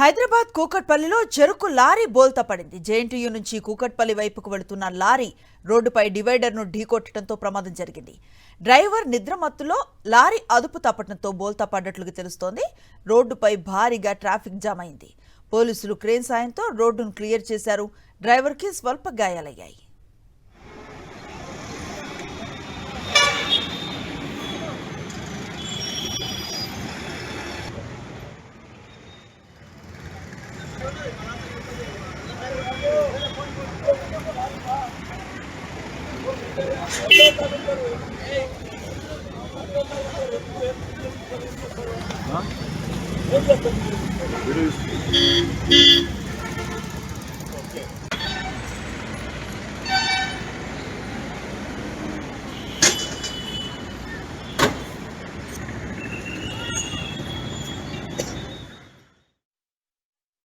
హైదరాబాద్ కూకట్పల్లిలో చెరుకు లారీ బోల్తా పడింది. జేఎన్టీయూ నుంచి కూకట్పల్లి వైపుకు వెళుతున్న లారీ రోడ్డుపై డివైడర్ను ఢీకొట్టడంతో ప్రమాదం జరిగింది. డ్రైవర్ నిద్రమత్తులో లారీ అదుపు తప్పడంతో బోల్తా పడ్డట్లుగా తెలుస్తోంది. రోడ్డుపై భారీగా ట్రాఫిక్ జామ్ అయింది. పోలీసులు క్రేన్ సాయంతో రోడ్డును క్లియర్ చేశారు. డ్రైవర్కి స్వల్ప గాయాలయ్యాయి. Huh?